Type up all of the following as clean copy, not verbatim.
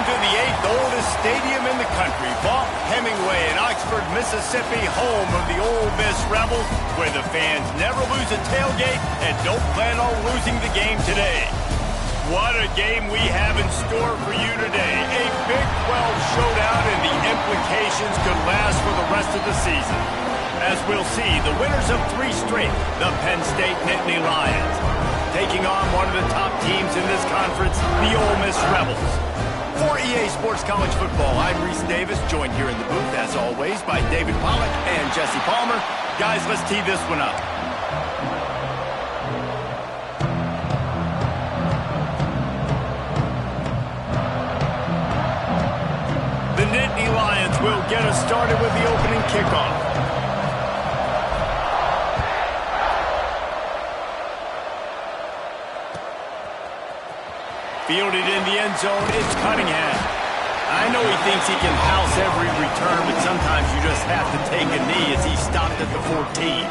to the 8th oldest stadium in the country, Vaught Hemingway in Oxford, Mississippi, home of the Ole Miss Rebels, where the fans never lose a tailgate and don't plan on losing the game today. What a game we have in store for you today. A Big 12 showdown, and the implications could last for the rest of the season. As we'll see, the winners of 3 straight, the Penn State Nittany Lions, taking on one of the top teams in this conference, the Ole Miss Rebels. For EA Sports College Football, I'm Reese Davis, joined here in the booth, as always, by David Pollack and Jesse Palmer. Guys, let's tee this one up. The Nittany Lions will get us started with the opening kickoff. Fielded in the end zone, it's Cunningham. I know he thinks he can house every return, but sometimes you just have to take a knee as he stopped at the 14.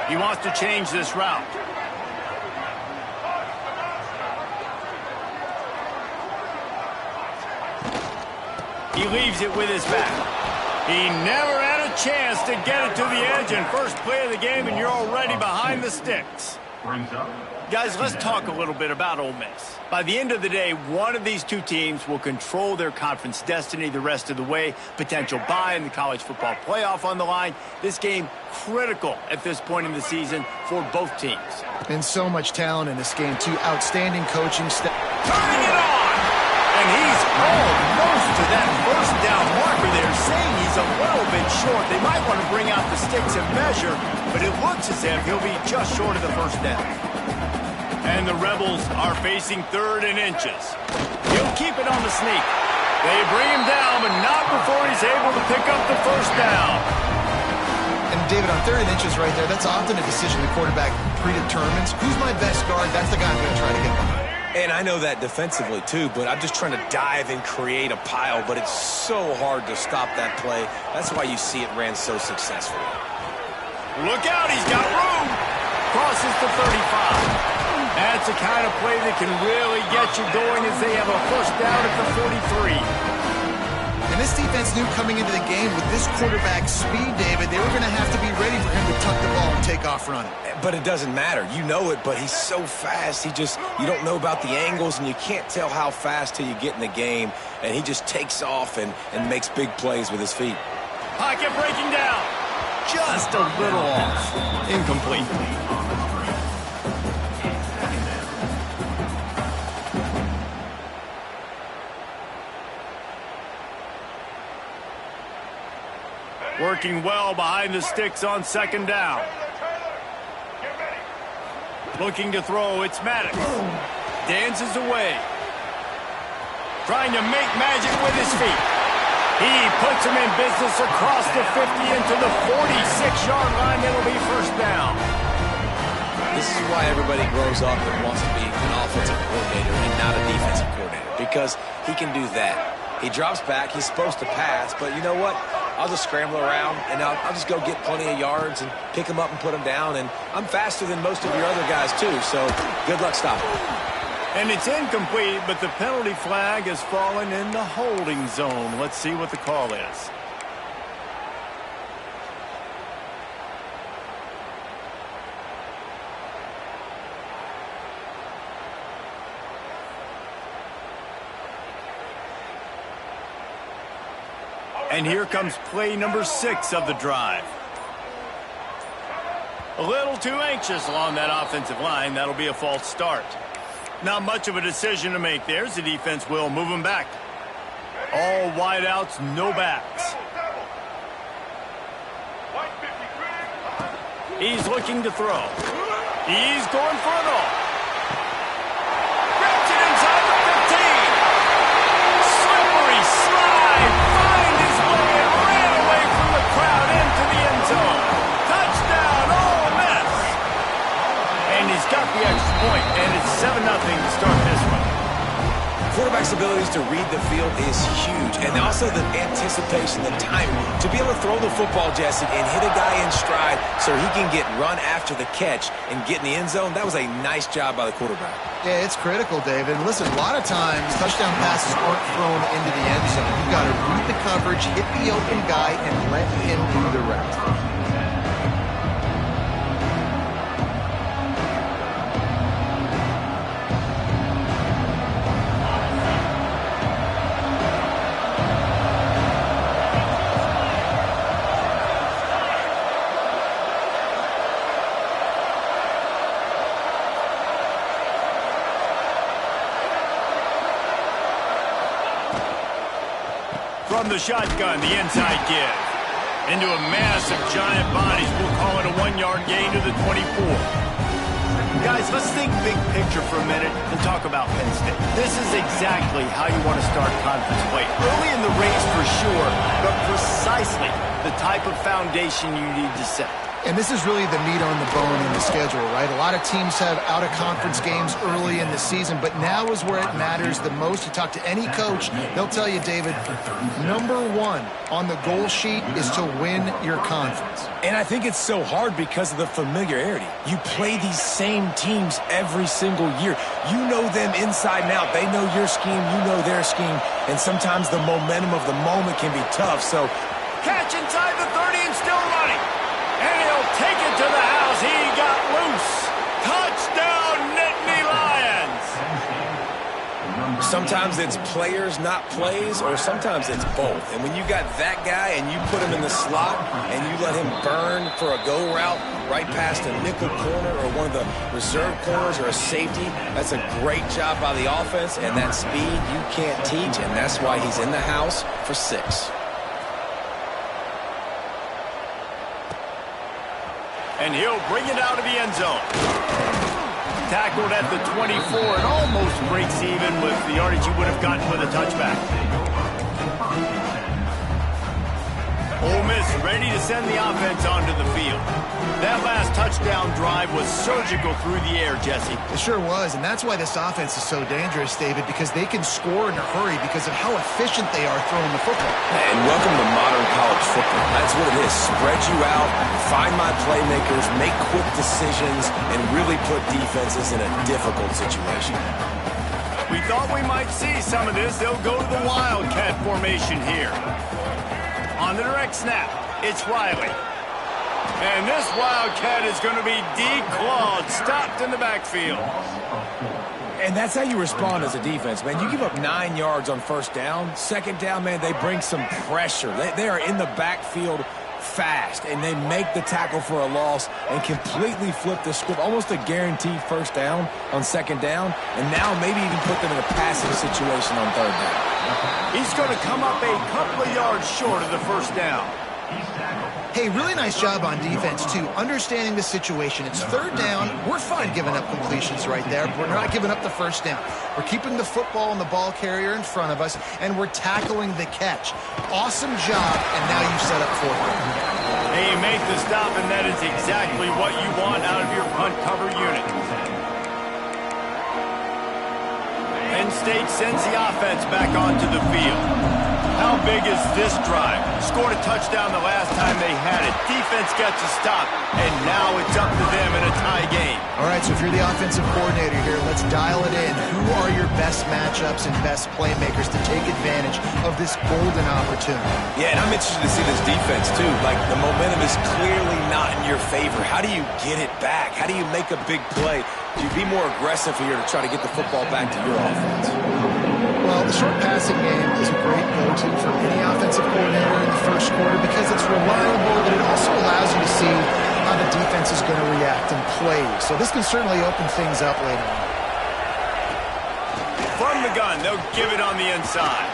He wants to change this route. He leaves it with his back. He never had a chance to get it to the edge, and first play of the game, and you're already behind the sticks. Guys, let's talk a little bit about Ole Miss. By the end of the day, one of these two teams will control their conference destiny the rest of the way. Potential bye in the college football playoff on the line. This game critical at this point in the season for both teams. And so much talent in this game, too. Outstanding coaching staff. Turning it on! And he's almost to that first down marker there, saying he's a little bit short. They might want to bring out the sticks and measure, but it looks as if he'll be just short of the first down. And the Rebels are facing 3rd and inches. He'll keep it on the sneak. They bring him down, but not before he's able to pick up the first down. And David, on 3rd and inches right there, that's often a decision the quarterback predetermines. Who's my best guard? That's the guy I'm going to try to get behind. And I know that defensively, too, but I'm just trying to dive and create a pile, but it's so hard to stop that play. That's why you see it ran so successfully. Look out, he's got room. Crosses the 35. That's the kind of play that can really get you going as they have a first down at the 43. And this defense knew coming into the game with this quarterback's speed, David, they were going to have to be ready for him to tuck the ball and take off running. But it doesn't matter. You know it, but he's so fast. You don't know about the angles, and you can't tell how fast till you get in the game. And he just takes off and makes big plays with his feet. Pocket breaking down. Just a little off. Incomplete. Working well behind the sticks on 2nd down. Looking to throw, it's Maddox. Dances away. Trying to make magic with his feet. He puts him in business across the 50 into the 46-yard line. It'll be first down. This is why everybody grows up and wants to be an offensive coordinator and not a defensive coordinator, because he can do that. He drops back. He's supposed to pass, but you know what? I'll just scramble around, and I'll just go get plenty of yards and pick him up and put him down. And I'm faster than most of your other guys, too, so good luck stopping. And it's incomplete, but the penalty flag has fallen in the holding zone. Let's see what the call is. And here comes play number 6 of the drive. A little too anxious along that offensive line. That'll be a false start. Not much of a decision to make there, as the defense will move him back. All wideouts, no backs. He's looking to throw. He's going for it all. Grabs it inside the 15. Slippery slide. Find his way and ran away from the crowd into the end zone. Touchdown, Ole Miss. And he's got the extra point, and it's 7-0 to start this one. Quarterback's ability abilities to read the field is huge. And also the anticipation, the timing. To be able to throw the football, Jesse, and hit a guy in stride so he can get run after the catch and get in the end zone, that was a nice job by the quarterback. Yeah, it's critical, David. And listen, a lot of times touchdown passes aren't thrown into the end zone. You've got to read the coverage, hit the open guy, and let him do the rest. From the shotgun, the inside give. Into a mass of giant bodies. We'll call it a 1-yard gain to the 24. Guys, let's think big picture for a minute and talk about Penn State. This is exactly how you want to start conference play. Early in the race for sure, but precisely the type of foundation you need to set. And this is really the meat on the bone in the schedule, right? A lot of teams have out-of-conference games early in the season, but now is where it matters the most. You talk to any coach, they'll tell you, David, number one on the goal sheet is to win your conference. And I think it's so hard because of the familiarity. You play these same teams every single year. You know them inside and out. They know your scheme, you know their scheme, and sometimes the momentum of the moment can be tough. So, catch inside the 30 and still running. And he'll take it to the house. He got loose. Touchdown, Nittany Lions. Sometimes it's players, not plays, or sometimes it's both. And when you got that guy and you put him in the slot and you let him burn for a go route right past a nickel corner or one of the reserve corners or a safety, that's a great job by the offense. And that speed you can't teach, and that's why he's in the house for 6. And he'll bring it out of the end zone. Tackled at the 24 and almost breaks even with the yardage he would have gotten with a touchback. Ole Miss ready to send the offense onto the field. That last touchdown drive was surgical through the air, Jesse. It sure was, and that's why this offense is so dangerous, David, because they can score in a hurry because of how efficient they are throwing the football. And welcome to modern college football. That's what it is. Spread you out, find my playmakers, make quick decisions, and really put defenses in a difficult situation. We thought we might see some of this. They'll go to the Wildcat formation here. On the direct snap, it's Riley. And this Wildcat is going to be declawed, stopped in the backfield. And that's how you respond as a defense, man. You give up 9 yards on first down. Second down, man, they bring some pressure. They are in the backfield fast, and they make the tackle for a loss and completely flip the script. Almost a guaranteed first down on second down, and now maybe even put them in a passing situation on third down. He's going to come up a couple of yards short of the first down. Hey, really nice job on defense, too, understanding the situation. It's third down. We're fine giving up completions right there. We're not giving up the first down. We're keeping the football and the ball carrier in front of us, and we're tackling the catch. Awesome job, and now you set up fourth down. Hey, you make the stop, and that is exactly what you want out of your punt cover unit. Penn State sends the offense back onto the field. How big is this drive? Scored a touchdown the last time they had it. Defense gets a stop, and now it's up to them in a tie game. All right, so if you're the offensive coordinator here, let's dial it in. Who are your best matchups and best playmakers to take advantage of this golden opportunity? Yeah, and I'm interested to see this defense, too. Like, the momentum is clearly not in your favor. How do you get it back? How do you make a big play? Do you be more aggressive here to try to get the football back to your offense? Well, the short passing game is a great go-to for any offensive coordinator in the first quarter because it's reliable, but it also allows you to see how the defense is going to react and play. So this can certainly open things up later on. From the gun, they'll give it on the inside.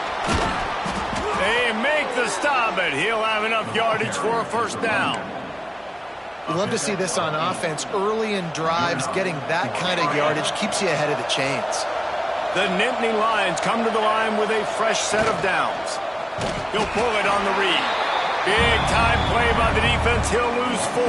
They make the stop, but he'll have enough yardage for a first down. We love to see this on offense. Early in drives, getting that kind of yardage keeps you ahead of the chains. The Nittany Lions come to the line with a fresh set of downs. He'll pull it on the read. Big time play by the defense. He'll lose 4.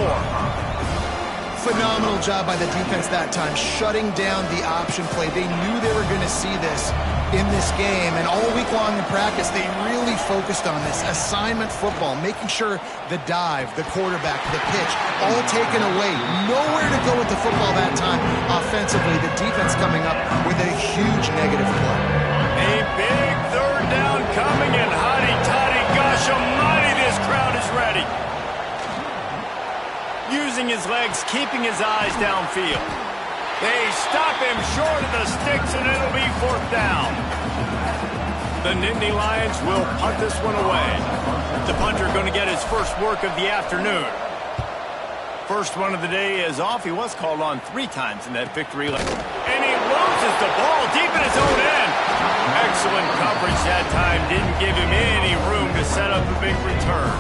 phenomenal job by the defense that time, shutting down the option play. They knew they were going to see this in this game, and all week long in practice, they really focused on this assignment football, making sure the dive, the quarterback, the pitch, all taken away. Nowhere to go with the football that time offensively. The defense coming up with a huge negative play. A big third down coming, and hotty-toddy, gosh almighty, this crowd is ready. Using his legs, keeping his eyes downfield. They stop him short of the sticks, and it'll be fourth down. The Nittany Lions will punt this one away. The punter going to get his first work of the afternoon. First one of the day is off. He was called on 3 times in that victory. And he loses the ball deep in his own end. Excellent coverage that time. Didn't give him any room to set up a big return.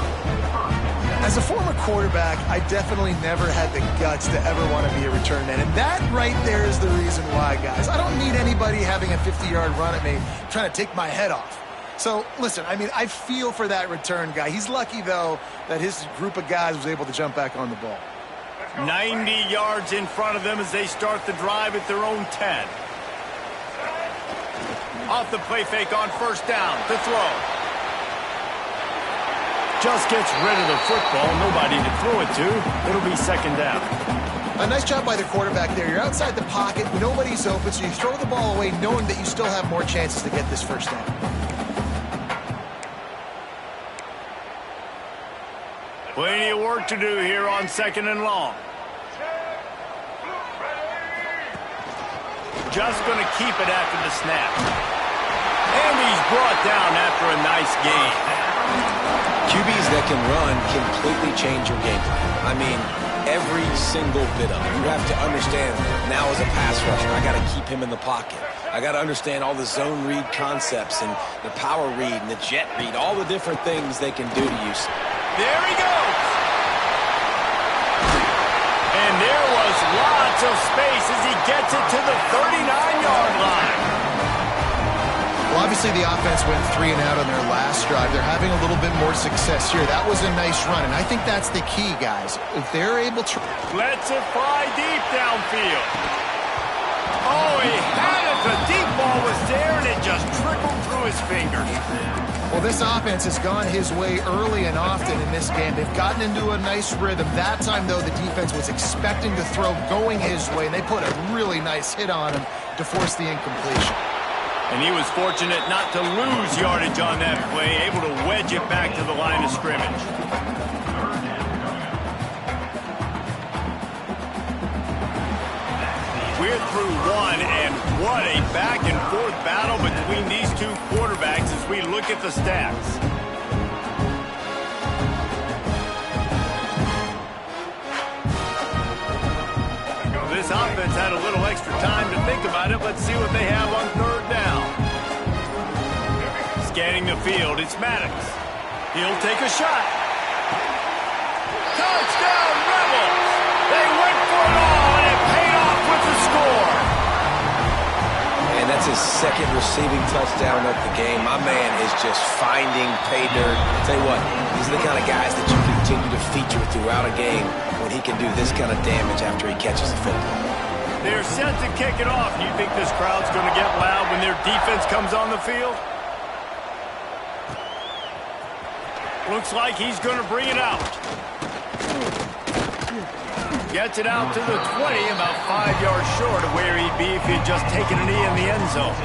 As a former quarterback, I definitely never had the guts to ever want to be a return man. And that right there is the reason why, guys. I don't need anybody having a 50-yard run at me trying to take my head off. So, listen, I mean, I feel for that return guy. He's lucky, though, that his group of guys was able to jump back on the ball. 90 yards in front of them as they start the drive at their own 10. Off the play fake on first down to throw. Just gets rid of the football. Nobody to throw it to. It'll be second down. A nice job by the quarterback there. You're outside the pocket. Nobody's open, so you throw the ball away knowing that you still have more chances to get this first down. Plenty of work to do here on second and long. Just going to keep it after the snap. And he's brought down after a nice gain. QBs that can run completely change your game plan. I mean, every single bit of it. You have to understand, now as a pass rusher, I got to keep him in the pocket. I got to understand all the zone read concepts and the power read and the jet read, all the different things they can do to you. There he goes. And there was lots of space as he gets it to the 39-yard line. Well, obviously the offense went 3 and out on their last drive. They're having a little bit more success here. That was a nice run, and I think that's the key, guys. If they're able to... Lets it fly deep downfield. Oh, he had it. The deep ball was there, and it just trickled through his fingers. Well, this offense has gone his way early and often in this game. They've gotten into a nice rhythm. That time, though, the defense was expecting the throw going his way, and they put a really nice hit on him to force the incompletion. And he was fortunate not to lose yardage on that play, able to wedge it back to the line of scrimmage. We're through one, and what a back-and-forth battle between these two quarterbacks as we look at the stats. This offense had a little extra time to think about it. Let's see what they have on third down. Scanning the field, it's Maddox. He'll take a shot. Touchdown, Rebels! They went for it all, and it paid off with the score. And that's his second receiving touchdown of the game. My man is just finding pay dirt. I'll tell you what, these are the kind of guys that you continue to feature throughout a game when he can do this kind of damage after he catches the football. They're set to kick it off. You think this crowd's going to get loud when their defense comes on the field? Looks like he's going to bring it out. Gets it out to the 20, about 5 yards short of where he'd be if he'd just taken a knee in the end zone.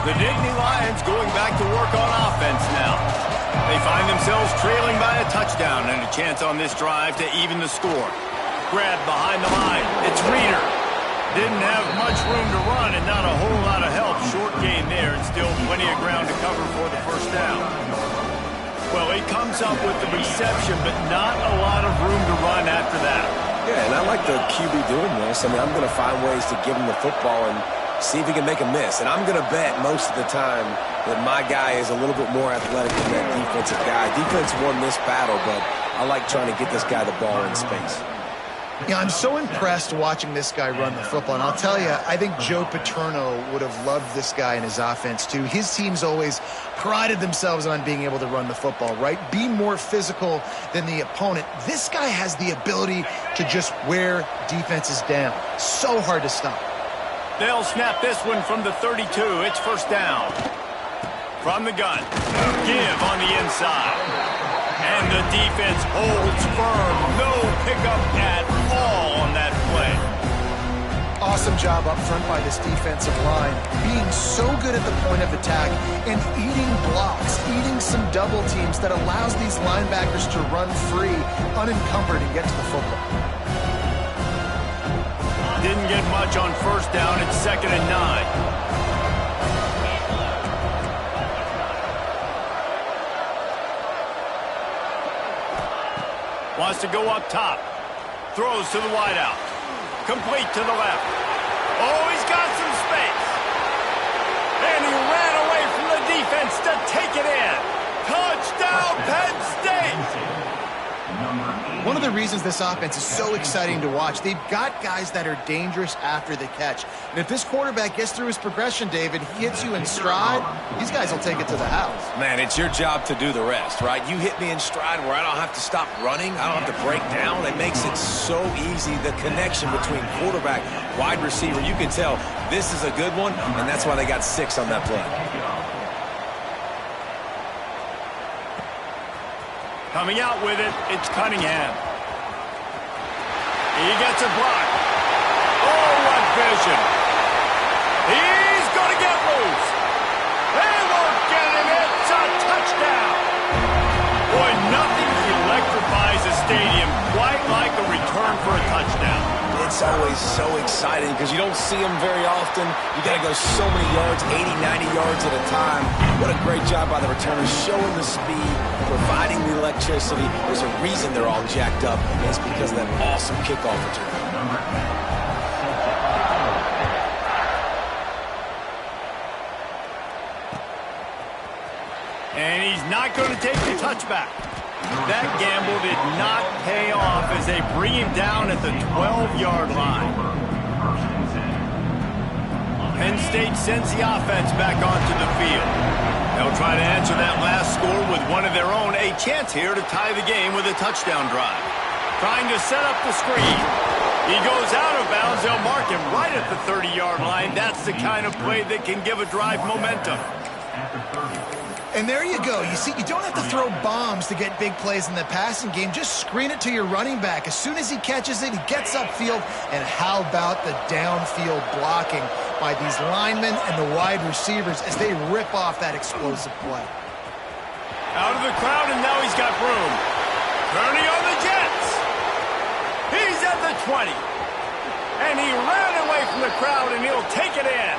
The Nittany Lions going back to work on offense now. They find themselves trailing by a touchdown and a chance on this drive to even the score. Grabbed behind the line. It's Reeder. Didn't have much room to run and not a whole lot of help. Short gain there and still plenty of ground to cover for the first down. Well, he comes up with the reception, but not a lot of room to run after that. Yeah, and I like the QB doing this. I mean, I'm going to find ways to give him the football and see if he can make a miss. And I'm going to bet most of the time that my guy is a little bit more athletic than that defensive guy. Defense won this battle, but I like trying to get this guy the ball in space. Yeah, I'm so impressed watching this guy run the football. And I'll tell you, I think Joe Paterno would have loved this guy in his offense, too. His teams always prided themselves on being able to run the football, right? Be more physical than the opponent. This guy has the ability to just wear defenses down. So hard to stop. They'll snap this one from the 32. It's first down. From the gun. Give on the inside. And the defense holds firm. No pickup at all on that play. Awesome job up front by this defensive line. Being so good at the point of attack and eating blocks, eating some double teams that allows these linebackers to run free, unencumbered, and get to the football. Didn't get much on first down. It's 2nd and 9. Wants to go up top. Throws to the wideout. Complete to the left. Oh, he's got some space. And he ran away from the defense to take it in. Touchdown, Penn State! One of the reasons this offense is so exciting to watch, they've got guys that are dangerous after the catch. And if this quarterback gets through his progression, David, he hits you in stride, these guys will take it to the house. Man, it's your job to do the rest, right? You hit me in stride where I don't have to stop running. I don't have to break down. It makes it so easy. The connection between quarterback, wide receiver, you can tell this is a good one, and that's why they got 6 on that play. Coming out with it, it's Cunningham. He gets a block. Oh, what vision. He's going to get loose. They won't get him. It's a touchdown. Boy, nothing electrifies a stadium quite like a return for a touchdown. It's always so exciting because you don't see them very often. You got to go so many yards, 80, 90 yards at a time. What a great job by the returners, showing the speed, providing the electricity. There's a reason they're all jacked up, and it's because of that awesome kickoff return. And he's not going to take the touchback. That gamble did not pay off as they bring him down at the 12-yard line. Penn State sends the offense back onto the field. They'll try to answer that last score with one of their own. A chance here to tie the game with a touchdown drive. Trying to set up the screen. He goes out of bounds. They'll mark him right at the 30-yard line. That's the kind of play that can give a drive momentum. And there you go. You see, you don't have to throw bombs to get big plays in the passing game. Just screen it to your running back. As soon as he catches it, he gets upfield. And how about the downfield blocking by these linemen and the wide receivers as they rip off that explosive play. Out of the crowd, and now he's got room. Turning on the Jets. He's at the 20. And he ran away from the crowd, and he'll take it in.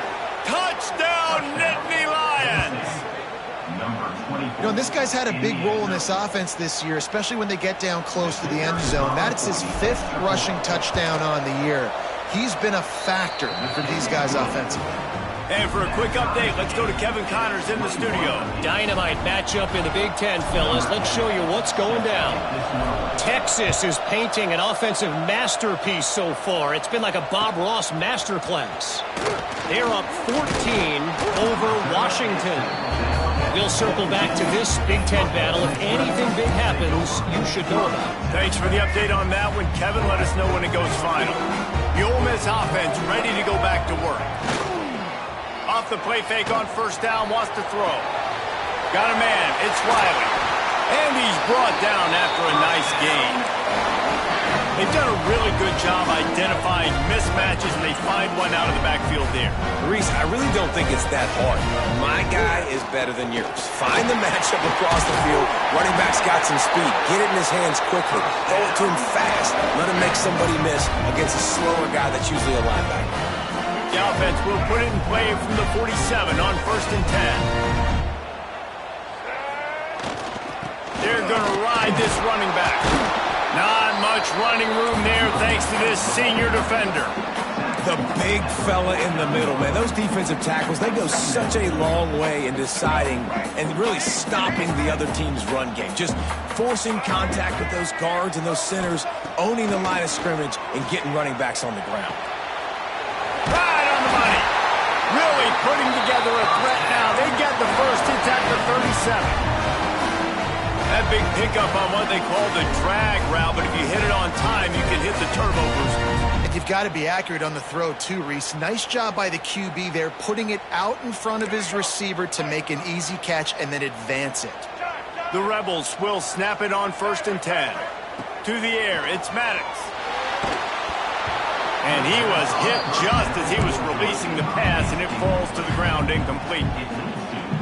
Touchdown, Nittany Lions. You know, this guy's had a big role in this offense this year, especially when they get down close to the end zone. That's his 5th rushing touchdown on the year. He's been a factor for these guys offensively. And for a quick update, let's go to Kevin Connors in the studio. Dynamite matchup in the Big Ten, fellas. Let's show you what's going down. Texas is painting an offensive masterpiece so far. It's been like a Bob Ross masterclass. They're up 14 over Washington. We'll circle back to this Big Ten battle. If anything big happens, you should know about it. Thanks for the update on that one, Kevin. Let us know when it goes final. The Ole Miss offense ready to go back to work. Off the play fake on first down, wants to throw. Got a man, it's Wiley. And he's brought down after a nice gain. They've done a really good job identifying mismatches, and they find one out of the backfield there. Reese, I really don't think it's that hard. My guy is better than yours. Find the matchup across the field. Running back's got some speed. Get it in his hands quickly. Throw it to him fast. Let him make somebody miss against a slower guy that's usually a linebacker. The offense will put it in play from the 47 on 1st and 10. They're going to ride this running back. Not much running room there thanks to this senior defender. The big fella in the middle, man. Those defensive tackles, they go such a long way in deciding and really stopping the other team's run game. Just forcing contact with those guards and those centers. owning the line of scrimmage and getting running backs on the ground. Right on the money. Really putting together a threat now. They get the first hit at the 37. That big pickup on what they call the drag route, but if you hit it on time, you can hit the turbo booster. And you've got to be accurate on the throw, too, Reese. Nice job by the QB there, putting it out in front of his receiver to make an easy catch and then advance it. The Rebels will snap it on 1st and 10. To the air, it's Maddox. And he was hit just as he was releasing the pass, and it falls to the ground incomplete.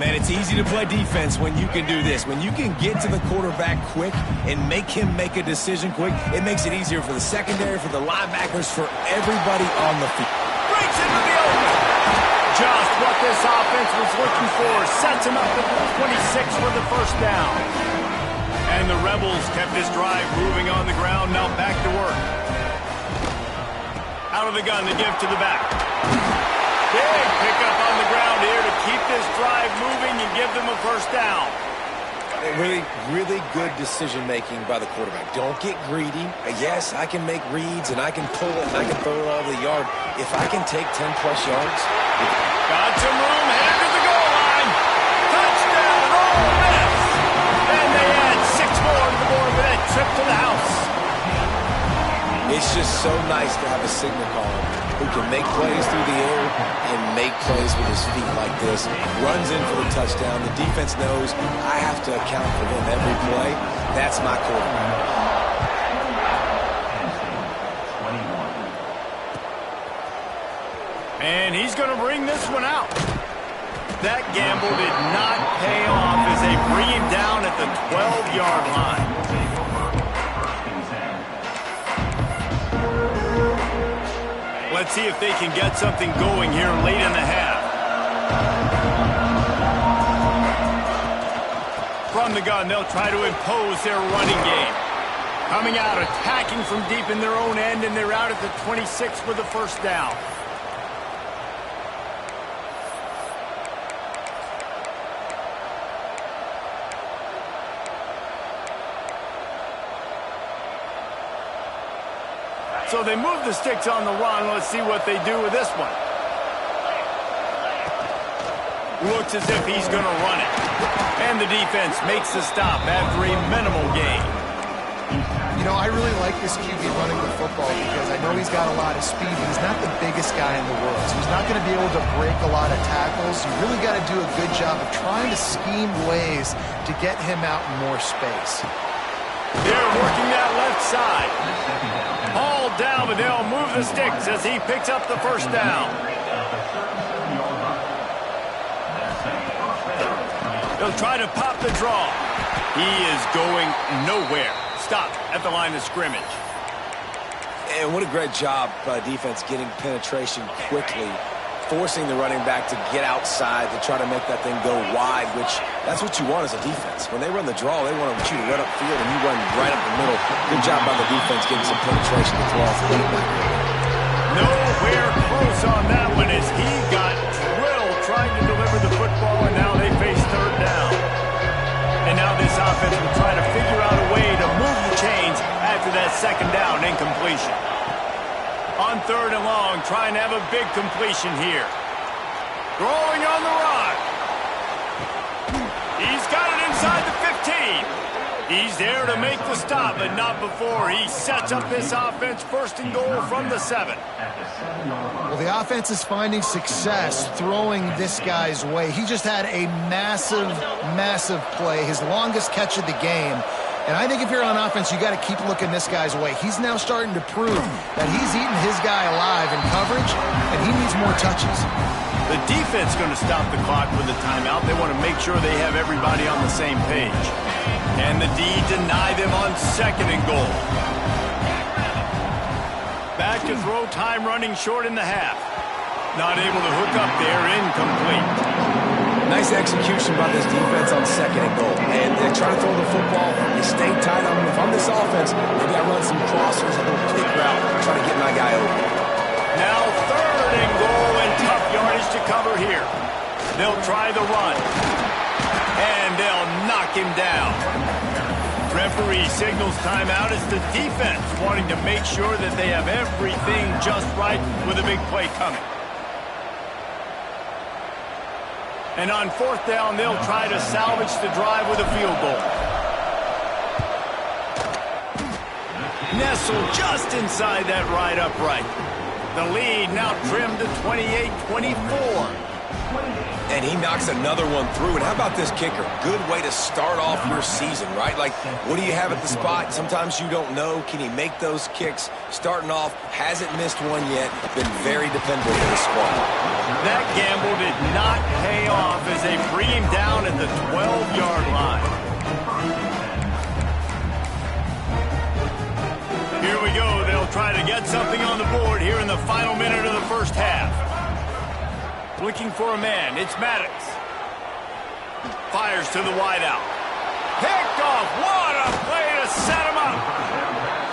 Man, it's easy to play defense when you can do this. When you can get to the quarterback quick and make him make a decision quick, it makes it easier for the secondary, for the linebackers, for everybody on the field. Breaks into the open. Just what this offense was looking for. Sets him up at the 26 for the first down. And the Rebels kept this drive moving on the ground. Now back to work. Out of the gun, they give to the back. Big pickup on the ground here to keep this drive moving and give them a first down. Really, really good decision-making by the quarterback. Don't get greedy. Yes, I can make reads, and I can pull it, and I can throw it all the yard. If I can take 10-plus yards. Got some room, headed to the goal line. Touchdown, Ole Miss. And they add 6 more to the board with that trip to the house. It's just so nice to have a signal caller who can make plays through the air and make plays with his feet like this. Runs in for the touchdown. The defense knows I have to account for them every play. That's my quarterback. And he's going to bring this one out. That gamble did not pay off as they bring him down at the 12-yard line. Let's see if they can get something going here late in the half. From the gun, they'll try to impose their running game. Coming out, attacking from deep in their own end, and they're out at the 26 for the first down. So they move the sticks on the run. Let's see what they do with this one. Looks as if he's going to run it. And the defense makes the stop after a minimal gain. You know, I really like this QB running the football because I know he's got a lot of speed. He's not the biggest guy in the world, so he's not going to be able to break a lot of tackles. You really got to do a good job of trying to scheme ways to get him out in more space. They're working that left side. Hauled down, but they'll move the sticks as he picks up the first down. They'll try to pop the draw. He is going nowhere. Stop at the line of scrimmage. And what a great job by defense getting penetration quickly, forcing the running back to get outside to try to make that thing go wide, which that's what you want as a defense. When they run the draw, they want you to run upfield, and you run right up the middle. Good job by the defense getting some penetration to throw off the running back. Nowhere close on that one as he got drilled trying to deliver the football, and now they face third down. And now this offense will try to figure out a way to move the chains after that second down incompletion. On third and long, trying to have a big completion here. Throwing on the run. He's got it inside the 15. He's there to make the stop, but not before he sets up this offense first and goal from the 7. Well, the offense is finding success throwing this guy's way. He just had a massive, massive play, his longest catch of the game. And I think if you're on offense, you got to keep looking this guy's way. He's now starting to prove that he's eating his guy alive in coverage, and he needs more touches. The defense going to stop the clock with a timeout. They want to make sure they have everybody on the same page. And the D deny them on second and goal. Back to throw, time running short in the half. Not able to hook up there, incomplete. Nice execution by this defense on second and goal. And they try to throw the football. They stay tight on them. If I'm this offense, maybe I run some crossers, a little kick route, try to get my guy open. Now third and goal, and tough yardage to cover here. They'll try the run. And they'll knock him down. Trent referee signals timeout. It's the defense wanting to make sure that they have everything just right with a big play coming. And on fourth down, they'll try to salvage the drive with a field goal. Nestled just inside that right upright. The lead now trimmed to 28-24. And he knocks another one through. And how about this kicker? Good way to start off your season, right? Like, what do you have at the spot? Sometimes you don't know. Can he make those kicks? Starting off, hasn't missed one yet. Been very dependable for the squad. That gamble did not pay off as they bring him down at the 12-yard line. Here we go. They'll try to get something on the board here in the final minute of the first half. Looking for a man. It's Maddox. Fires to the wideout. Picked off. What a play to set him up.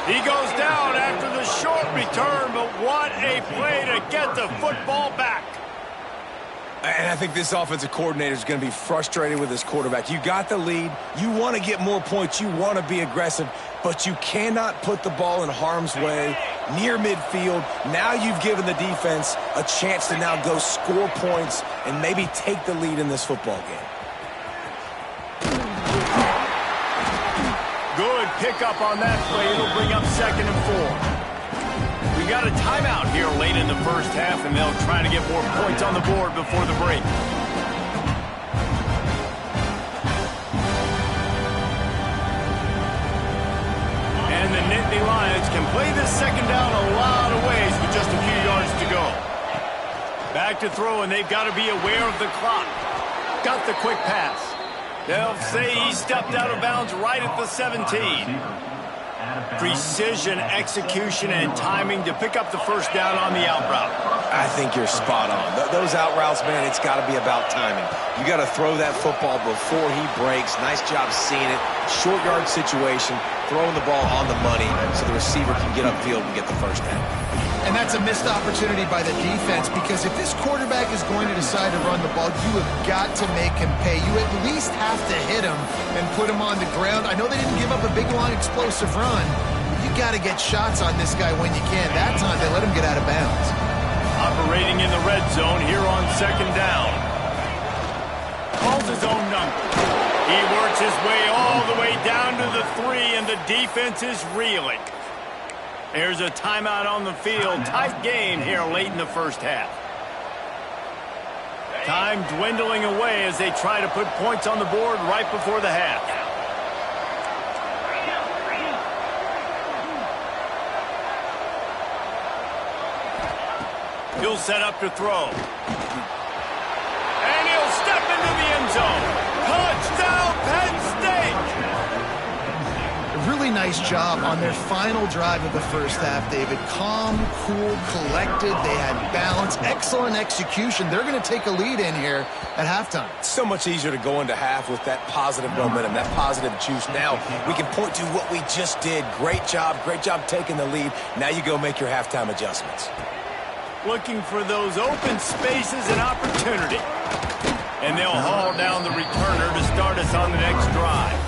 He goes down after the short return, but what a play to get the football back. And I think this offensive coordinator is going to be frustrated with his quarterback. You got the lead. You want to get more points. You want to be aggressive, but you cannot put the ball in harm's way near midfield. Now you've given the defense a chance to now go score points and maybe take the lead in this football game. Good pickup on that play. It'll bring up 2nd and 4. We got a timeout here late in the first half, and they'll try to get more points on the board before the break. And the Nittany Lions can play this second down a lot of ways with just a few yards to go. Back to throw, and they've got to be aware of the clock. Got the quick pass. They'll say he stepped out of bounds right at the 17. Precision, execution, and timing to pick up the first down on the out route. I think you're spot on. Those out routes, man, it's got to be about timing. You got to throw that football before he breaks. Nice job seeing it. Short yard situation, throwing the ball on the money so the receiver can get upfield and get the first down. And that's a missed opportunity by the defense, because if this quarterback is going to decide to run the ball, you have got to make him pay. You at least have to hit him and put him on the ground. I know they didn't give up a big, long, explosive run, but you got to get shots on this guy when you can. That time, they let him get out of bounds. Operating in the red zone here on 2nd down. Calls his own number. He works his way all the way down to the 3, and the defense is reeling. There's a timeout on the field. Tight game here late in the first half. Time dwindling away as they try to put points on the board right before the half. He'll set up to throw. And he'll step into the end zone. Touchdown, Penn State! Really nice job on their final drive of the first half, David. Calm, cool, collected. They had balance. Excellent execution. They're going to take a lead in here at halftime. It's so much easier to go into half with that positive momentum, that positive juice. Now we can point to what we just did. Great job taking the lead. Now you go make your halftime adjustments. Looking for those open spaces and opportunity. And they'll haul down the returner to start us on the next drive.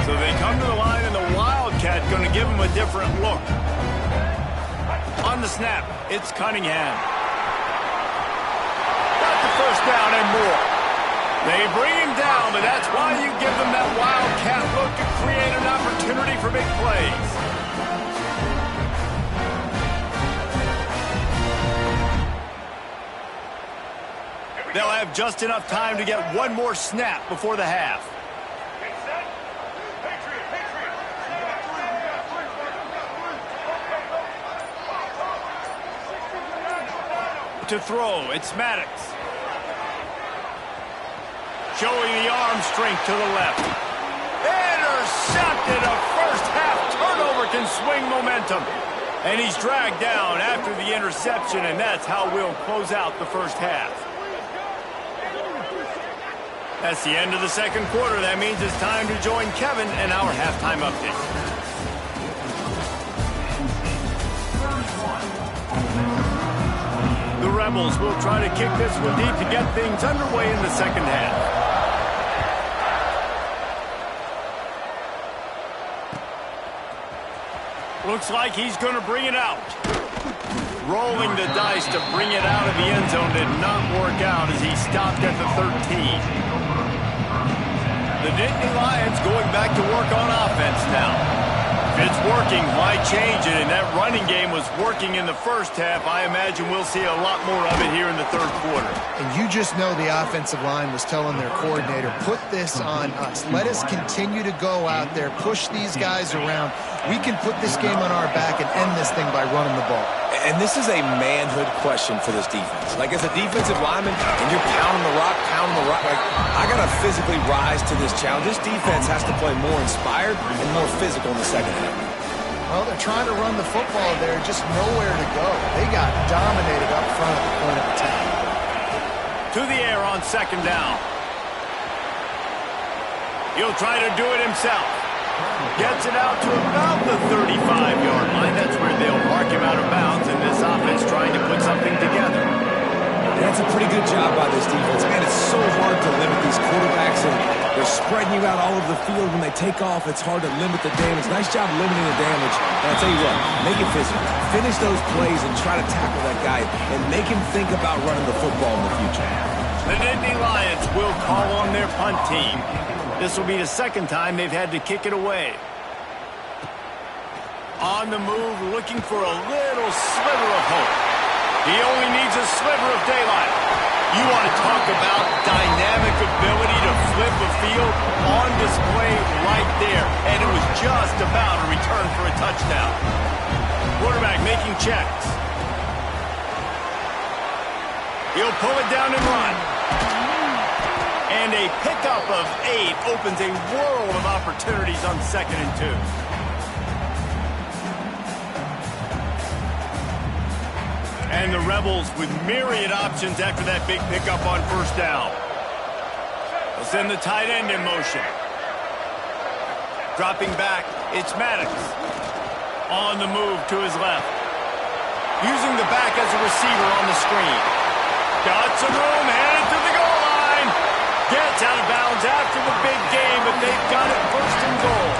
So they come to the line, and the Wildcat going to give them a different look. On the snap, it's Cunningham. Got the first down and more. They bring him down, but that's why you give them that Wildcat look to create an opportunity for big plays. They'll have just enough time to get one more snap before the half. To throw, it's Maddox. Showing the arm strength to the left. Intercepted. A first half turnover can swing momentum. And he's dragged down after the interception, and that's how we'll close out the first half. That's the end of the second quarter. That means it's time to join Kevin and our halftime update. The Rebels will try to kick this one deep to get things underway in the second half. Looks like he's going to bring it out. Rolling the dice to bring it out of the end zone did not work out as he stopped at the 13. The Nittany Lions going back to work on offense now. If it's working, why change it? And that running game was working in the first half. I imagine we'll see a lot more of it here in the third quarter. And you just know the offensive line was telling their coordinator, put this on us. Let us continue to go out there, push these guys around. We can put this game on our back and end this thing by running the ball. And this is a manhood question for this defense. Like, as a defensive lineman, and you're pounding the rock, like, I got to physically rise to this challenge. This defense has to play more inspired and more physical in the second half. Well, they're trying to run the football there, just nowhere to go. They got dominated up front at the point of attack. To the air on second down. He'll try to do it himself. Gets it out to about the 35-yard line. That's where they'll mark him out of bounds, and this offense trying to put something together. That's a pretty good job by this defense. Man, it's so hard to limit these quarterbacks, and they're spreading you out all over the field. When they take off, it's hard to limit the damage. Nice job limiting the damage. And I'll tell you what, make it physical. Finish those plays and try to tackle that guy and make him think about running the football in the future. The Nittany Lions will call on their punt team. This will be the second time they've had to kick it away. On the move, looking for a little sliver of hope. He only needs a sliver of daylight. You want to talk about dynamic ability to flip a field on display right there. And it was just about a return for a touchdown. Quarterback making checks. He'll pull it down and run. And a pickup of 8 opens a world of opportunities on 2nd and 2. And the Rebels with myriad options after that big pickup on first down. They'll send the tight end in motion. Dropping back, it's Maddox. On the move to his left. Using the back as a receiver on the screen. Got some room, headed to the goal line. Gets out of bounds after the big game, but they've got it first and goal.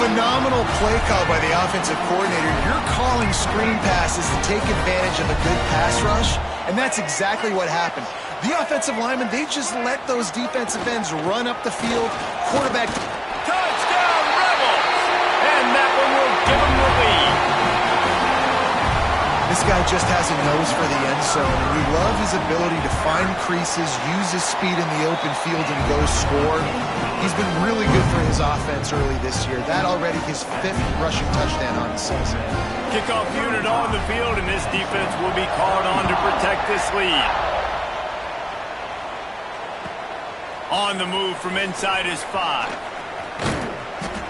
Phenomenal play call by the offensive coordinator. You're calling screen passes to take advantage of a good pass rush, and that's exactly what happened. The offensive linemen, they just let those defensive ends run up the field. Quarterback. Touchdown, Rebels! And that one will give them the lead. This guy just has a nose for the end zone, and we love his ability to find creases, use his speed in the open field, and go score. He's been really good for his offense early this year. That already his 5th rushing touchdown on the season. Kickoff unit on the field, and this defense will be called on to protect this lead. On the move from inside his 5.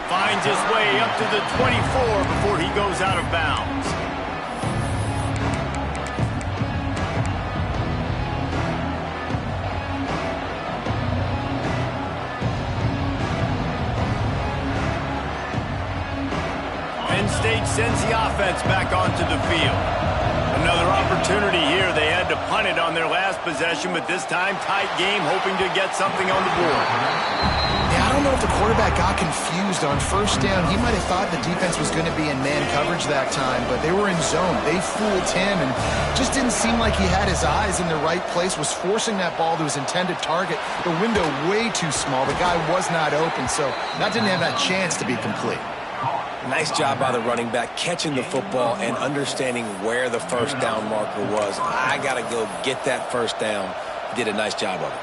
Finds his way up to the 24 before he goes out of bounds. State sends the offense back onto the field. Another opportunity here. They had to punt it on their last possession, but this time tight game, hoping to get something on the board. Yeah, I don't know if the quarterback got confused on first down. He might have thought the defense was going to be in man coverage that time, but they were in zone. They fooled him and just didn't seem like he had his eyes in the right place, was forcing that ball to his intended target. The window way too small. The guy was not open, so that didn't have that chance to be complete. Nice job by the running back, catching the football and understanding where the first down marker was. I got to go get that first down. He did a nice job of it.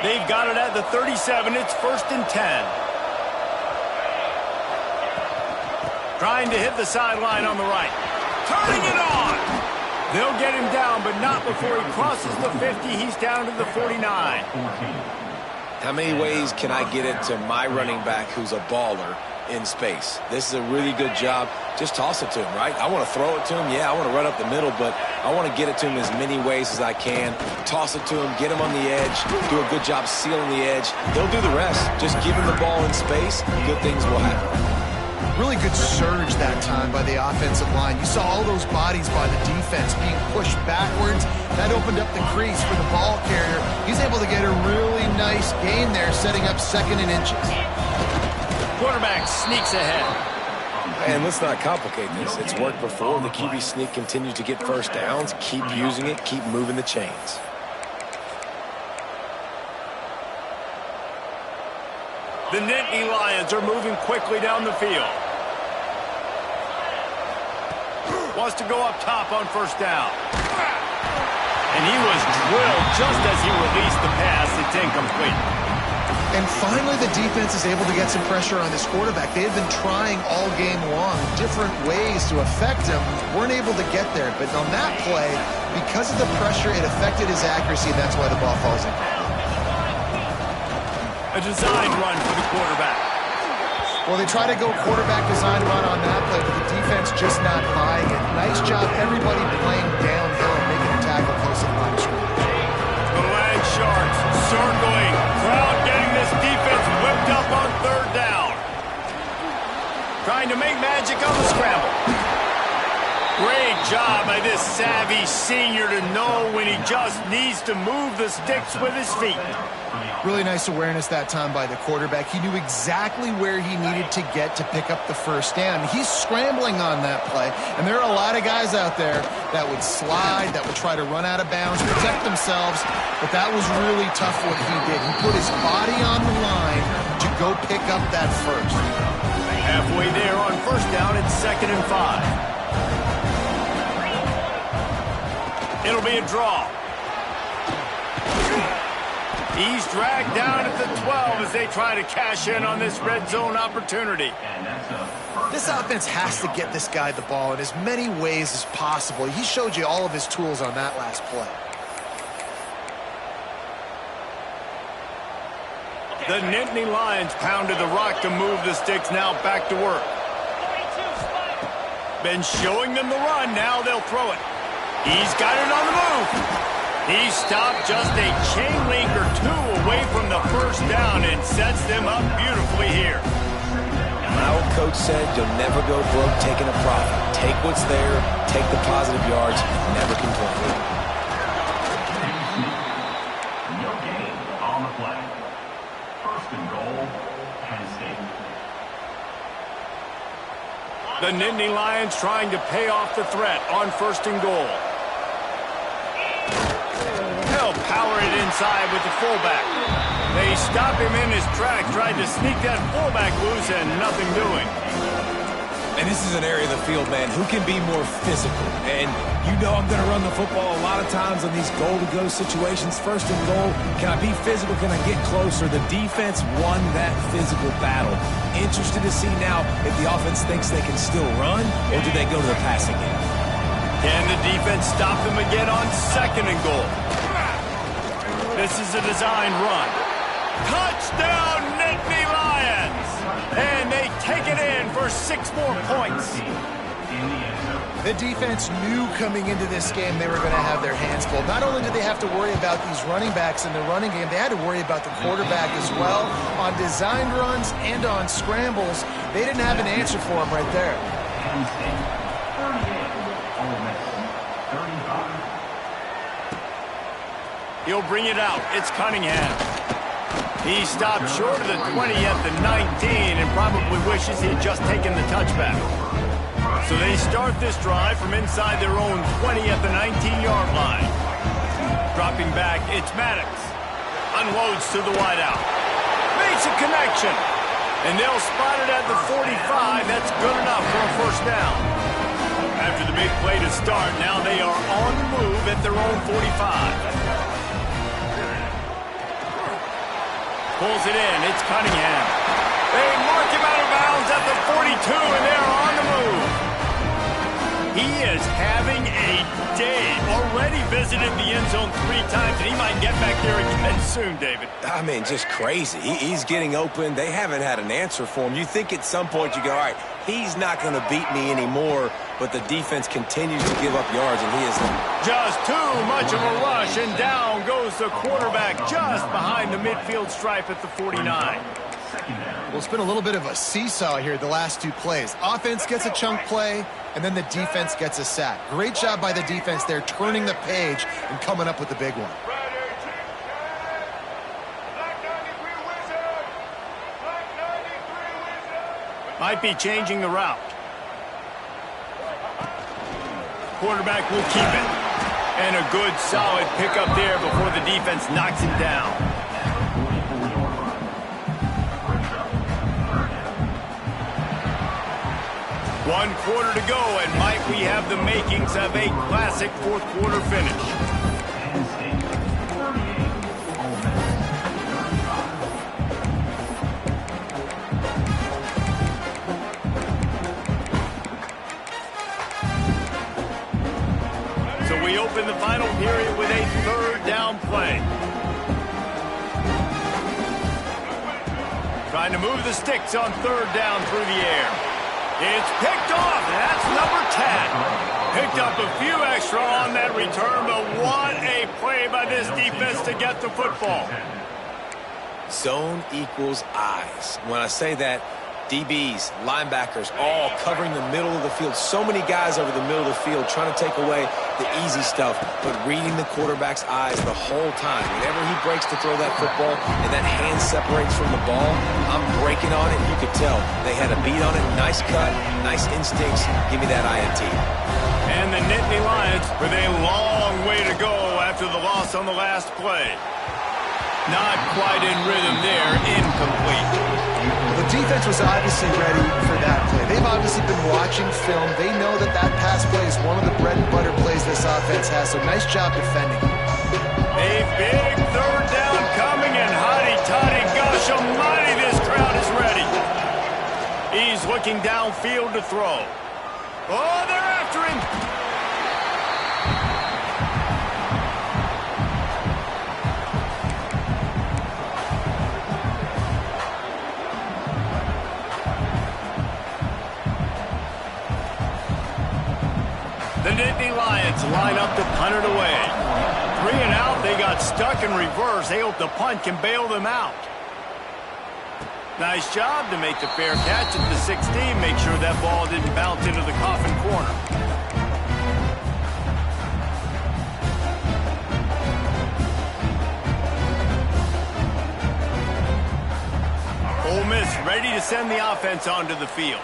They've got it at the 37. It's 1st and 10. Trying to hit the sideline on the right. Turning it on. They'll get him down, but not before he crosses the 50. He's down to the 49. How many ways can I get it to my running back who's a baller in space? This is a really good job. Just toss it to him, right? I want to throw it to him. Yeah, I want to run up the middle, but I want to get it to him as many ways as I can. Toss it to him, get him on the edge, do a good job sealing the edge. He'll do the rest. Just give him the ball in space. Good things will happen. Really good surge that time by the offensive line. You saw all those bodies by the defense being pushed backwards. That opened up the crease for the ball carrier. He's able to get a really nice gain there, setting up 2nd and inches. Quarterback sneaks ahead. And let's not complicate this. It's worked before. The QB sneak continues to get first downs. Keep using it. Keep moving the chains. The Nittany Lions are moving quickly down the field. Wants to go up top on 1st down. And he was drilled just as he released the pass. It's incomplete. And finally, the defense is able to get some pressure on this quarterback. They had been trying all game long different ways to affect him. Weren't able to get there. But on that play, because of the pressure, it affected his accuracy. That's why the ball falls in. A design run for the quarterback. Well, they try to go quarterback design run on that play, but the defense just not buying it. Nice job, everybody playing downhill and making a tackle close to the line of scrimmage. The Land Sharks circling. Crowd getting this defense whipped up on 3rd down. Trying to make magic on the scramble. Great job by this savvy senior to know when he just needs to move the sticks with his feet. Really nice awareness that time by the quarterback. He knew exactly where he needed to get to pick up the 1st down. He's scrambling on that play, and there are a lot of guys out there that would slide, that would try to run out of bounds, protect themselves, but that was really tough what he did. He put his body on the line to go pick up that 1st. Halfway there on 1st down, it's 2nd and 5. It'll be a draw. He's dragged down at the 12 as they try to cash in on this red zone opportunity. This offense has to get this guy the ball in as many ways as possible. He showed you all of his tools on that last play. The Nittany Lions pounded the rock to move the sticks, now back to work. Been showing them the run, now they'll throw it. He's got it on the move. He stopped just a chain link or 2 away from the 1st down and sets them up beautifully here. My old coach said you'll never go broke taking a profit. Take what's there, take the positive yards, never complain. No gain on the play. 1st and goal, Penn State. The Nittany Lions trying to pay off the threat on 1st and goal. They'll power it inside with the fullback. They stop him in his track, tried to sneak that fullback loose, and nothing doing. And this is an area of the field, man, who can be more physical. And you know I'm going to run the football a lot of times on these goal-to-go situations. 1st and goal, can I be physical? Can I get closer? The defense won that physical battle. Interested to see now if the offense thinks they can still run, or do they go to the passing game? Can the defense stop them again on 2nd and goal? This is a design run. Touchdown, Nittany Lions! And they take it in for 6 more points. The defense knew coming into this game they were going to have their hands full. Not only did they have to worry about these running backs in the running game, they had to worry about the quarterback as well. On designed runs and on scrambles, they didn't have an answer for him right there. Penn State, 38. Ole Miss, 35. He'll bring it out. It's Cunningham. He stopped short of the 20 at the 19 and probably wishes he'd just taken the touchback. So they start this drive from inside their own 20 at the 19-yard line. Dropping back, it's Maddox. Unloads to the wideout. Makes a connection. And they'll spot it at the 45. That's good enough for a 1st down. After the big play to start, now they are on the move at their own 45. Pulls it in. It's Cunningham. They mark him out of bounds at the 42, and they're on the move. He is having a day. Already visited the end zone 3 times, and he might get back there again soon, David. I mean, just crazy. He's getting open. They haven't had an answer for him. You think at some point you go, all right, he's not going to beat me anymore, but the defense continues to give up yards, and he is just too much of a rush, and down goes the quarterback just behind the midfield stripe at the 49. Second down. Well, it's been a little bit of a seesaw here the last two plays. Offense gets a chunk play, and then the defense gets a sack. Great job by the defense there, turning the page and coming up with the big one. Might be changing the route. Quarterback will keep it. And a good, solid pickup there before the defense knocks him down. One quarter to go, and might we have the makings of a classic fourth quarter finish. We open the final period with a third down play. Trying to move the sticks on third down through the air. It's picked off. That's number 10. Picked up a few extra on that return, but what a play by this defense to get the football. Zone equals eyes. When I say that, DBs, linebackers, all covering the middle of the field. So many guys over the middle of the field trying to take away the easy stuff, but reading the quarterback's eyes the whole time. Whenever he breaks to throw that football and that hand separates from the ball, I'm breaking on it. You could tell they had a beat on it. Nice cut, nice instincts. Give me that INT. And the Nittany Lions with a long way to go after the loss on the last play. Not quite in rhythm there, incomplete. The defense was obviously ready for that play. They've obviously been watching film. They know that that pass play is one of the bread and butter plays this offense has, so nice job defending. A big third down coming, and hotty-toddy, gosh almighty, this crowd is ready. He's looking downfield to throw. Oh, they're after him. The Nittany Lions line up to punt it away. 3 and out, they got stuck in reverse. They hope the punt can bail them out. Nice job to make the fair catch at the 16. Make sure that ball didn't bounce into the coffin corner. Ole Miss ready to send the offense onto the field.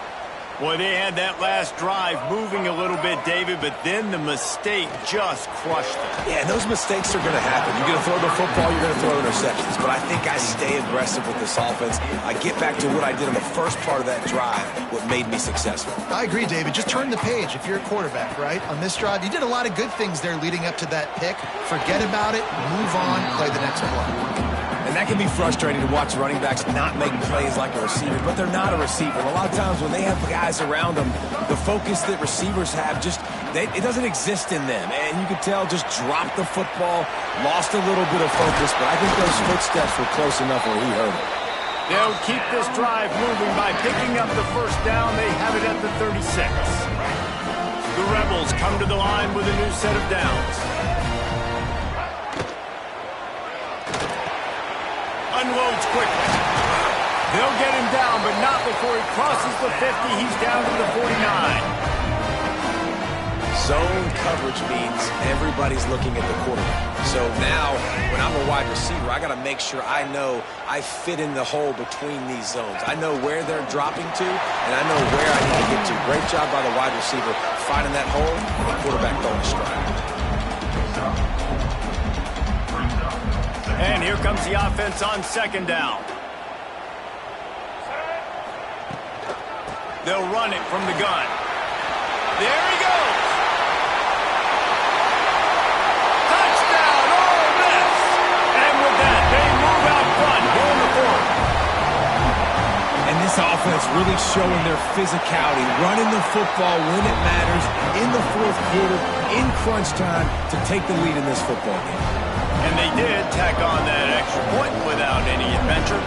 Boy, they had that last drive moving a little bit, David, but then the mistake just crushed them. Yeah, and those mistakes are going to happen. You're going to throw the football, you're going to throw interceptions. But I think I stay aggressive with this offense. I get back to what I did in the first part of that drive, what made me successful. I agree, David. Just turn the page if you're a quarterback, right? On this drive, you did a lot of good things there leading up to that pick. Forget about it, move on, play the next play. And that can be frustrating to watch running backs not make plays like a receiver, but they're not a receiver. A lot of times when they have guys around them, the focus that receivers have it doesn't exist in them. And you could tell just dropped the football, lost a little bit of focus, but I think those footsteps were close enough where he heard it. They'll keep this drive moving by picking up the first down. They have it at the 36. The Rebels come to the line with a new set of downs. Unloads quickly. They'll get him down, but not before he crosses the 50. He's down to the 49. Zone coverage means everybody's looking at the quarterback. So now, when I'm a wide receiver, I got to make sure I know I fit in the hole between these zones. I know where they're dropping to, and I know where I need to get to. Great job by the wide receiver finding that hole, and the quarterback throwing a strike. And here comes the offense on second down. They'll run it from the gun. There he goes. Touchdown, Ole Miss. And with that, they move out front here in the fourth. And this offense really showing their physicality, running the football when it matters, in the fourth quarter, in crunch time, to take the lead in this football game. And they did tack on that extra point without any adventure.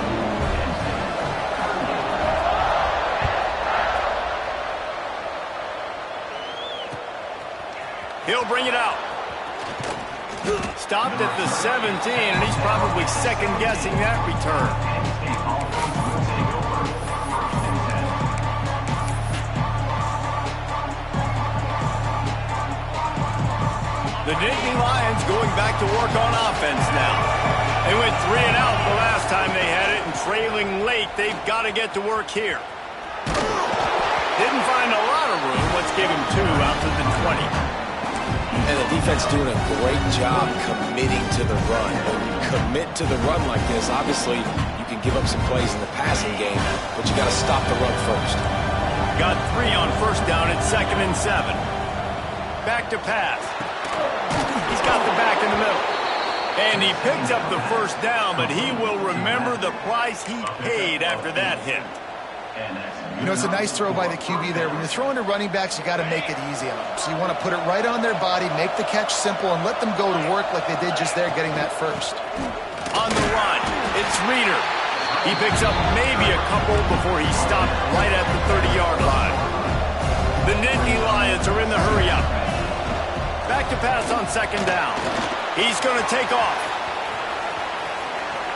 He'll bring it out. Stopped at the 17, and he's probably second-guessing that return. The Nittany Lions going back to work on offense now. They went 3 and out the last time they had it, and trailing late, they've got to get to work here. Didn't find a lot of room. Let's give him 2 out to the 20. And the defense doing a great job committing to the run. When you commit to the run like this, obviously you can give up some plays in the passing game, but you got to stop the run first. Got 3 on first down at 2nd and 7. Back to pass. He's got the back in the middle. And he picked up the first down, but he will remember the price he paid after that hit. You know, it's a nice throw by the QB there. When you're throwing to running backs, you got to make it easy on them. So you want to put it right on their body, make the catch simple, and let them go to work like they did just there, getting that first. On the run, it's Reeder. He picks up maybe a couple before he stopped right at the 30-yard line. The Nittany Lions are in the hurry-up. Back to pass on 2nd down. He's going to take off.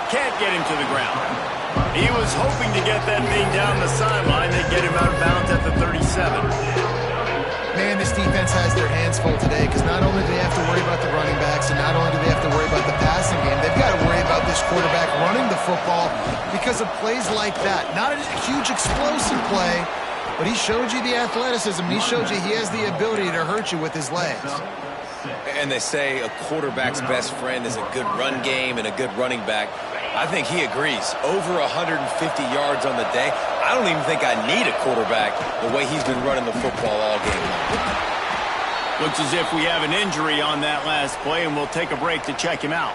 Can't get him to the ground. He was hoping to get that thing down the sideline. They get him out of bounds at the 37. Man, this defense has their hands full today because not only do they have to worry about the running backs and not only do they have to worry about the passing game, they've got to worry about this quarterback running the football because of plays like that. Not a huge explosive play, but he showed you the athleticism. He showed you he has the ability to hurt you with his legs. And they say a quarterback's best friend is a good run game and a good running back. I think he agrees. Over 150 yards on the day. I don't even think I need a quarterback the way he's been running the football all game. Looks as if we have an injury on that last play, and we'll take a break to check him out.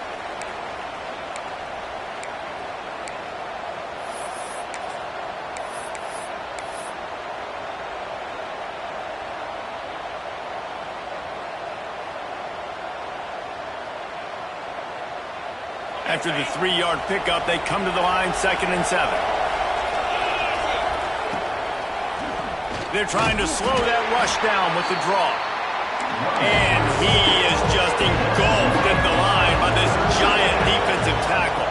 After the 3-yard pickup, they come to the line, 2nd and 7. They're trying to slow that rush down with the draw. And he is just engulfed at the line by this giant defensive tackle.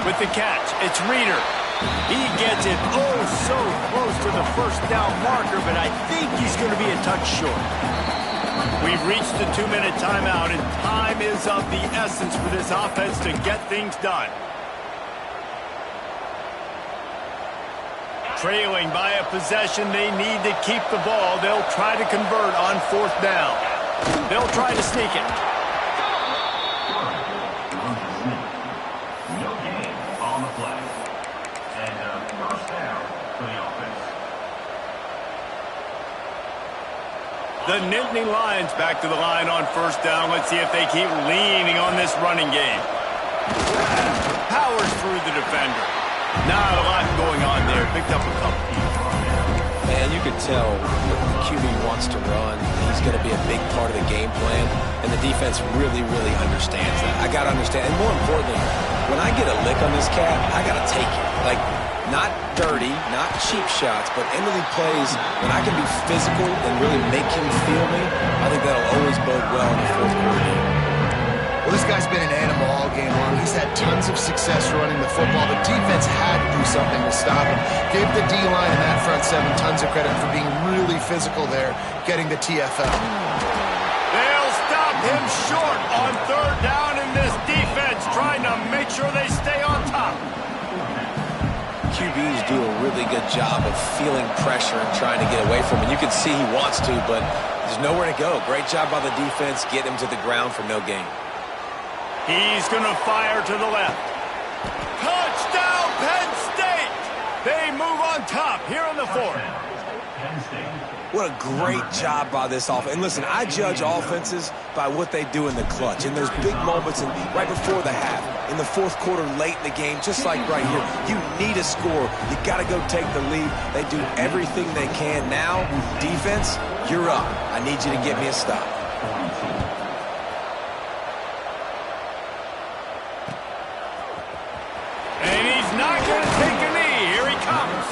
With the catch, it's Reeder. He gets it so close to the first down marker, but I think he's going to be a touch short. We've reached the 2-minute timeout, and time is of the essence for this offense to get things done. Trailing by a possession, they need to keep the ball. They'll try to convert on 4th down. They'll try to sneak it. No gain on the play. And first down for the offense. The Nittany Lions back to the line on 1st down. Let's see if they keep leaning on this running game. Powers through the defender. Not a lot going on there. Picked up a couple. Man, you can tell if the QB wants to run, he's going to be a big part of the game plan, and the defense really, really understands that. I got to understand, and more importantly, when I get a lick on this cat, I got to take it. Like, not dirty, not cheap shots, but end-of-league plays, when I can be physical and really make him feel me, I think that'll always bode well in the 4th quarter. Well, this guy's been an animal all game long. He's had tons of success running the football. The defense had to do something to stop him. Give the D-line and that front 7 tons of credit for being really physical there, getting the TFL. They'll stop him short on 3rd down in this defense, trying to make sure they stay on top. QBs do a really good job of feeling pressure and trying to get away from it. You can see he wants to, but there's nowhere to go. Great job by the defense, get him to the ground for no gain. He's going to fire to the left. Touchdown, Penn State! They move on top here in the 4th. What a great job by this offense. And listen, I judge offenses by what they do in the clutch. In those big moments and right before the half, in the 4th quarter, late in the game, just like right here, you need a score. You got to go take the lead. They do everything they can. Now, defense, you're up. I need you to get me a stop. And he's not going to take a knee. Here he comes.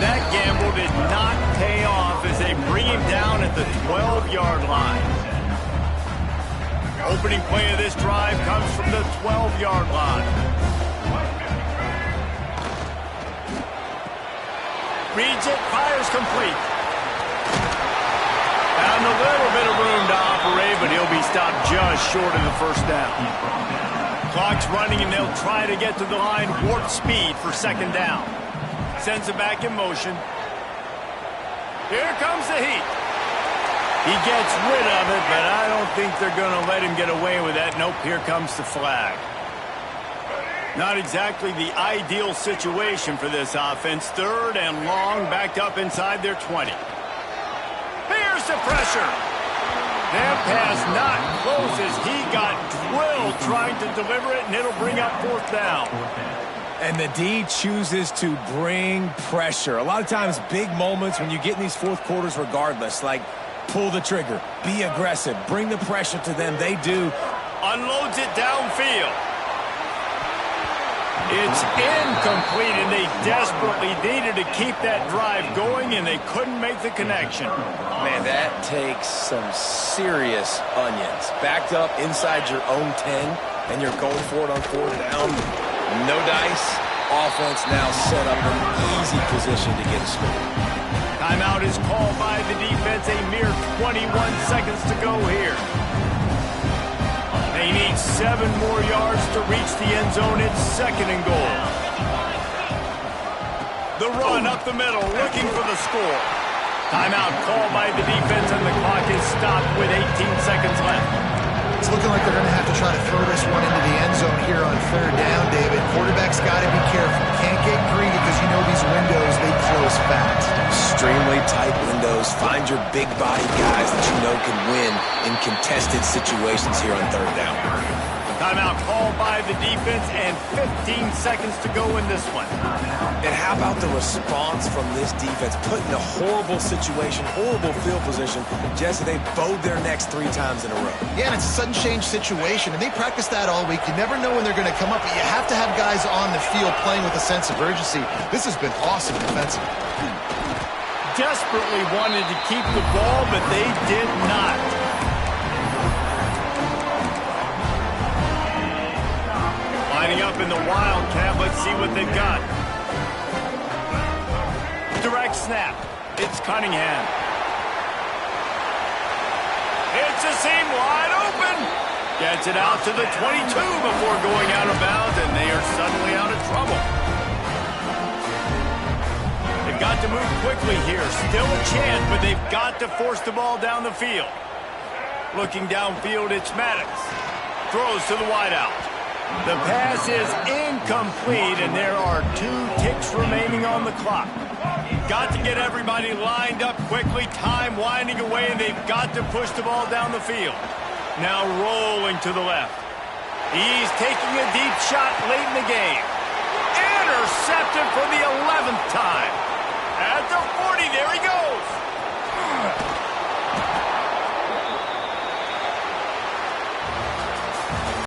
That gamble did not pay off as they bring him down at the 12-yard line. Opening play of this drive comes from the 12-yard line. Reads it, fires complete. Out Found a little bit of room to operate, but he'll be stopped just short of the first down. Clock's running, and they'll try to get to the line warp speed for second down. Sends it back in motion. Here comes the heat. He gets rid of it, but I don't think they're going to let him get away with that. Nope, here comes the flag. Not exactly the ideal situation for this offense. Third and long, backed up inside their 20. Here's the pressure. That pass not close as he got drilled trying to deliver it, and it'll bring up fourth down. And the D chooses to bring pressure. A lot of times, big moments when you get in these fourth quarters regardless, like pull the trigger, be aggressive, bring the pressure to them. They do. Unloads it downfield. It's incomplete, and they desperately needed to keep that drive going, and they couldn't make the connection. Man, that takes some serious onions. Backed up inside your own 10, and you're going for it on fourth down. No dice. Offense now set up in an easy position to get a score. Timeout is called by the defense. A mere 21 seconds to go here. They need 7 more yards to reach the end zone. It's second and goal. The run up the middle, looking for the score. Timeout called by the defense, and the clock is stopped with 18 seconds left. It's looking like they're going to have to try to throw this one into the end zone here on third down, David. Quarterback's got to be careful. Can't get greedy because you know these windows, they close fast. Extremely tight windows. Find your big body guys that you know can win in contested situations here on third down. Timeout called by the defense, and 15 seconds to go in this one. And how about the response from this defense? Put in a horrible situation, horrible field position, just they bowed their necks 3 times in a row. Yeah, and it's a sudden change situation, and they practice that all week. You never know when they're going to come up, but you have to have guys on the field playing with a sense of urgency. This has been awesome defensively. Desperately wanted to keep the ball, but they did not. Lining up in the Wildcat, let's see what they've got. Direct snap. It's Cunningham. It's a seam wide open. Gets it out to the 22 before going out of bounds, and they are suddenly out of trouble. They've got to move quickly here. Still a chance, but they've got to force the ball down the field. Looking downfield, it's Maddox. Throws to the wideout. The pass is incomplete, and there are 2 ticks remaining on the clock. Got to get everybody lined up quickly. Time winding away, and they've got to push the ball down the field. Now rolling to the left. He's taking a deep shot late in the game. Intercepted for the